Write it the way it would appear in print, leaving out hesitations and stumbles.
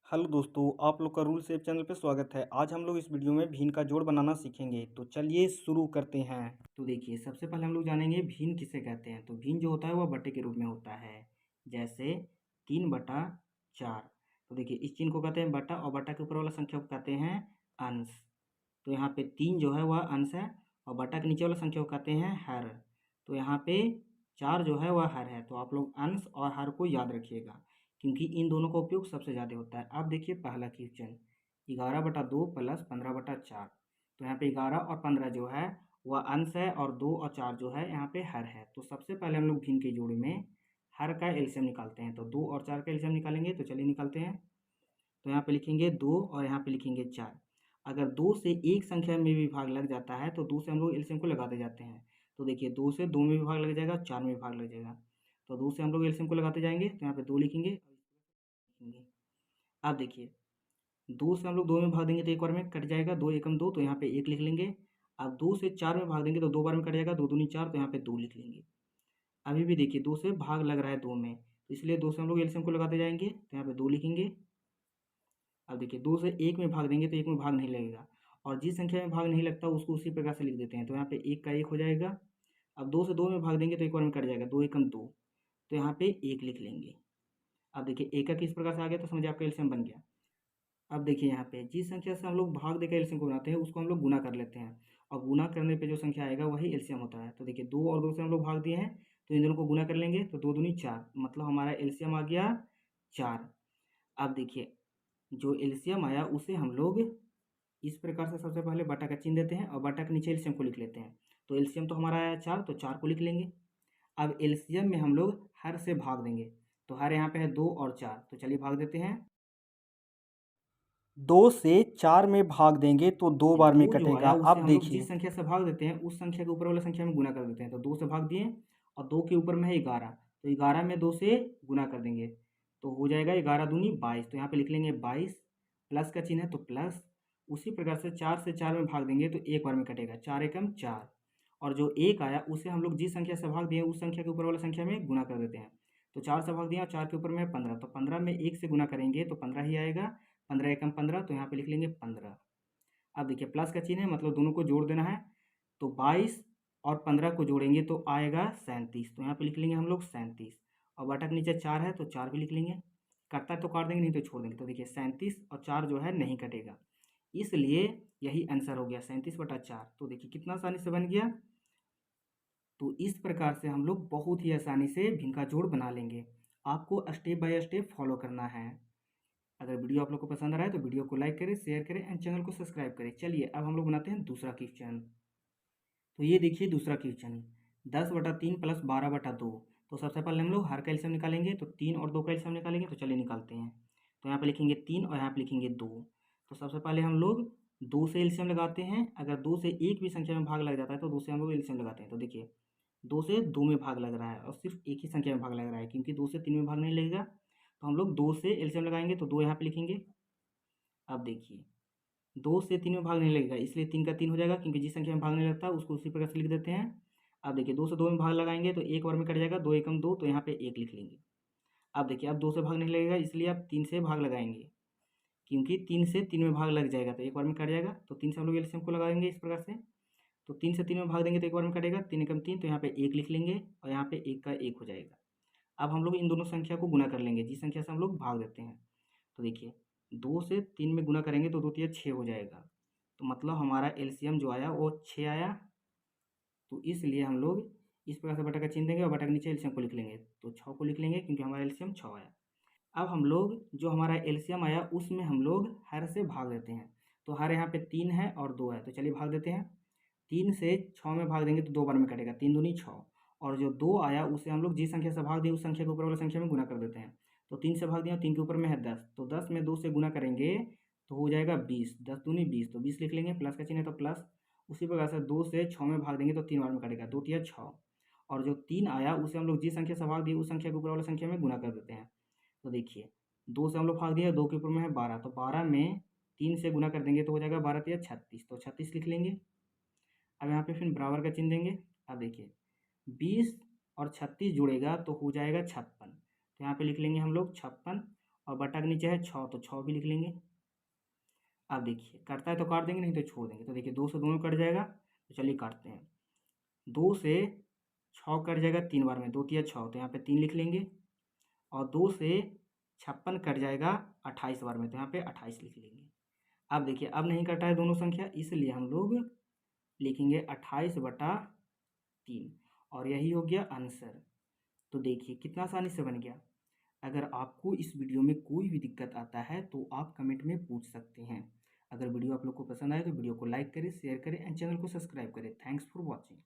Hello दोस्तों, आप लोग का रूल सेव चैनल पे स्वागत है। आज हम लोग इस वीडियो में भिन्न का जोड़ बनाना सीखेंगे, तो चलिए शुरू करते हैं। तो देखिए, सबसे पहले हम लोग जानेंगे भिन्न किसे कहते हैं। तो भिन्न जो होता है वह बट्टे के रूप में होता है, जैसे 3/4। तो देखिए, इस चिन्ह को कहते हैं बट्टा और बट्टा के ऊपर वाला संख्या को कहते हैं अंश। तो यहाँ पे 3 जो है वह अंश है और बट्टा के नीचे वाला संख्या को कहते हैं हर। तो यहाँ पे 4 जो है वह हर है। तो आप लोग अंश और हर को याद रखिएगा, क्योंकि इन दोनों का उपयोग सबसे ज़्यादा होता है। अब देखिए पहला क्वेश्चन, 11/2 प्लस 15/4। तो यहाँ पे 11 और 15 जो है वह अंश है और 2 और 4 जो है यहाँ पे हर है। तो सबसे पहले हम लोग भिन्न के जोड़ में हर का एलसीएम निकालते हैं। तो 2 और 4 का एलसीएम निकालेंगे। तो चलिए निकालते हैं। तो यहाँ पे लिखेंगे 2 और यहाँ पे लिखेंगे 4। अगर 2 से एक संख्या में भी भाग लग जाता है तो 2 से हम लोग एलसीएम को लगाते जाते हैं। तो देखिए, 2 से 2 में भी भाग लग जाएगा, 4 में भी भाग लग जाएगा। तो 2 से हम लोग एलसीएम को लगाते जाएंगे। तो यहाँ पे 2 लिखेंगे। अब देखिए, 2 से हम लोग 2 में भाग देंगे तो एक बार में कट जाएगा, 2 एकम 2, तो यहाँ पे 1 लिख लेंगे। अब 2 से 4 में भाग देंगे तो 2 बार में कट जाएगा, 2 दूनी 4, तो यहाँ पे 2 लिख लेंगे। अभी भी देखिए, 2 से भाग लग रहा है 2 में, तो इसलिए 2 से हम लोग एलसीएम को लगाते जाएंगे। तो यहाँ पे 2 लिखेंगे। अब देखिए, 2 से 1 में भाग देंगे तो 1 में भाग नहीं लगेगा, और जिस संख्या में भाग नहीं लगता उसको उसी प्रकार से लिख देते हैं। तो यहाँ पे 1 का 1 हो जाएगा। अब 2 से 2 में भाग देंगे तो एक बार में कट जाएगा, 2 एकम 2, तो यहाँ पे 1 लिख लेंगे। अब देखिए, एकक इस प्रकार से आ गया तो समझिए आपका एलसीएम बन गया। अब देखिए, यहाँ पे जिस संख्या से हम लोग भाग देकर एलसीएम को बनाते हैं उसको हम लोग गुना कर लेते हैं, और गुना करने पे जो संख्या आएगा वही एलसीएम होता है। तो देखिए, 2 और 2 से हम लोग भाग दिए हैं, तो इन दोनों को गुना कर लेंगे। तो 2 दूनी 4, मतलब हमारा एलसीएम आ गया 4। अब देखिए, जो एलसीएम आया उसे हम लोग इस प्रकार से सबसे पहले बटा का चिन्ह देते हैं और बटा के नीचे एलसीएम को लिख लेते हैं। तो एलसीएम तो हमारा आया 4, तो 4 को लिख लेंगे। अब एलसीएम में हम लोग हर से भाग देंगे। तो हर यहाँ पे है 2 और 4, तो चलिए भाग देते हैं। 2 से 4 में भाग देंगे तो 2 बार में 2 जो कटेगा। आया उसे अब हम लोग देखिए, जिस संख्या से भाग देते हैं उस संख्या के ऊपर वाला संख्या में गुना कर देते हैं। तो 2 से भाग दिए और 2 के ऊपर में है 11, तो 11 में 2 से गुना कर देंगे तो हो जाएगा 11 दूनी 22। तो यहाँ पे लिख लेंगे 22, प्लस का चिन्ह है तो प्लस। उसी प्रकार से 4 से 4 में भाग देंगे तो एक बार में कटेगा, 4 एकम 4, और जो 1 आया उसे हम लोग जिस संख्या से भाग दिए उस संख्या के ऊपर वाला संख्या में गुना कर देते हैं। तो 4 से भाग दिया और 4 के ऊपर में है 15, तो 15 में 1 से गुना करेंगे तो 15 ही आएगा, 15 एकम 15, तो यहाँ पे लिख लेंगे 15। अब देखिए, प्लस का चिन्ह है मतलब दोनों को जोड़ देना है। तो 22 और 15 को जोड़ेंगे तो आएगा 37, तो यहाँ पे लिख लेंगे हम लोग 37। और बटा के नीचे 4 है तो 4 भी लिख लेंगे। कटता है तो काट देंगे, नहीं तो छोड़ देंगे। तो देखिए, 37 और 4 जो है नहीं कटेगा, इसलिए यही आंसर हो गया 37/4। तो देखिए कितना आसानी से बन गया। तो इस प्रकार से हम लोग बहुत ही आसानी से भिन्न का जोड़ बना लेंगे। आपको स्टेप बाय स्टेप फॉलो करना है। अगर वीडियो आप लोग को पसंद आ रहा है तो वीडियो को लाइक करें, शेयर करें एंड चैनल को सब्सक्राइब करें। चलिए अब हम लोग बनाते हैं दूसरा क्वेश्चन। तो ये देखिए दूसरा क्वेश्चन, 10/3 प्लस 12/2। तो सबसे पहले हम लोग हर का एलसीएम निकालेंगे। तो 3 और 2 का एलसीएम निकालेंगे। तो चलिए निकालते हैं। तो यहाँ पे लिखेंगे 3 और यहाँ पे लिखेंगे 2। तो सबसे पहले हम लोग 2 से एलसीएम लगाते हैं। अगर 2 से एक भी संख्या में भाग लग जाता है तो 2 से हम लोग एलसीएम लगाते हैं। तो देखिए, 2 से 2 में भाग लग रहा है और सिर्फ एक ही संख्या में भाग लग रहा है, क्योंकि 2 से 3 में भाग नहीं लगेगा। तो हम लोग 2 से एलसीएम लगाएंगे। तो 2 यहाँ पे लिखेंगे। अब देखिए, 2 से 3 में भाग नहीं लगेगा, इसलिए 3 का 3 हो जाएगा, क्योंकि जिस संख्या में भाग नहीं लगता उसको उसी प्रकार से लिख देते हैं। अब देखिए, 2 से 2 में भाग लगाएंगे तो एक बार में कट जाएगा, 2 एकम 2, तो यहाँ पे 1 लिख लेंगे। अब देखिए, अब 2 से भाग नहीं लगेगा, इसलिए अब 3 से भाग लगाएंगे, क्योंकि 3 से 3 में भाग लग जाएगा तो एक बार में कट जाएगा। तो 3 से हम लोग एलसीएम को लगाएंगे इस प्रकार से। तो 3 से 3 में भाग देंगे तो एक बार में कटेगा, 3 एकम 3, तो यहाँ पे 1 लिख लेंगे और यहाँ पे 1 का 1 हो जाएगा। अब हम लोग इन दोनों संख्या को गुना कर लेंगे जिस संख्या से हम लोग भाग देते हैं। तो देखिए, 2 से 3 में गुना करेंगे तो 2 तिया 6 हो जाएगा। तो मतलब हमारा एलसीएम जो आया वो 6 आया। तो इसलिए हम लोग इस प्रकार से बटा का चिन्ह देंगे और बटा के नीचे एलसीएम को लिख लेंगे। तो 6 को लिख लेंगे क्योंकि हमारा एलसीएम 6 आया। अब हम लोग जो हमारा एलसीएम आया उसमें हम लोग हर से भाग देते हैं। तो हर यहाँ पे 3 है और 2 है, तो चलिए भाग देते हैं। 3 से 6 में भाग देंगे तो 2 बार में कटेगा, 3 दूनी 6, और जो 2 आया उसे हम लोग जिस संख्या से भाग दिए उस संख्या के ऊपर वाला संख्या में गुना कर देते हैं। तो 3 से भाग दिया, 3 के ऊपर में है 10, तो 10 में 2 से गुना करेंगे तो हो जाएगा 20, 10 दूनी 20, तो 20 लिख लेंगे। प्लस का चिन्ह है तो प्लस। उसी प्रकार से 2 से 6 में भाग देंगे तो 3 बार में कटेगा, 2 तिया 6, और जो 3 आया उसे हम लोग जिस संख्या से भाग दिए उस संख्या के ऊपर वाला संख्या में गुना कर देते हैं। तो देखिए, 2 से हम लोग भाग दिए, 2 के ऊपर में है 12, तो 12 में 3 से गुना कर देंगे तो हो जाएगा 12 तिया 36, तो 36 लिख लेंगे। अब यहाँ पे फिर बराबर का चिन्ह देंगे। अब देखिए, 20 और 36 जुड़ेगा तो हो जाएगा 56, तो यहाँ पे लिख लेंगे हम लोग 56। और बटा के नीचे है 6 तो 6 भी लिख लेंगे। अब देखिए कटता है तो काट देंगे, नहीं तो छोड़ देंगे। तो देखिए 2 से 2 में कट जाएगा, तो चलिए काटते हैं। 2 से 6 कट जाएगा 3 बार में, 2 तिया 6 तो यहाँ पे 3 लिख लेंगे। और 2 से 56 कट जाएगा 28 बार में, तो यहाँ पे 28 लिख लेंगे। अब देखिए अब नहीं कटा है दोनों संख्या, इसलिए हम लोग लिखेंगे 28/3 और यही हो गया आंसर। तो देखिए कितना आसानी से बन गया। अगर आपको इस वीडियो में कोई भी दिक्कत आता है तो आप कमेंट में पूछ सकते हैं। अगर वीडियो आप लोग को पसंद आए तो वीडियो को लाइक करें, शेयर करें एंड चैनल को सब्सक्राइब करें। Thanks for watching.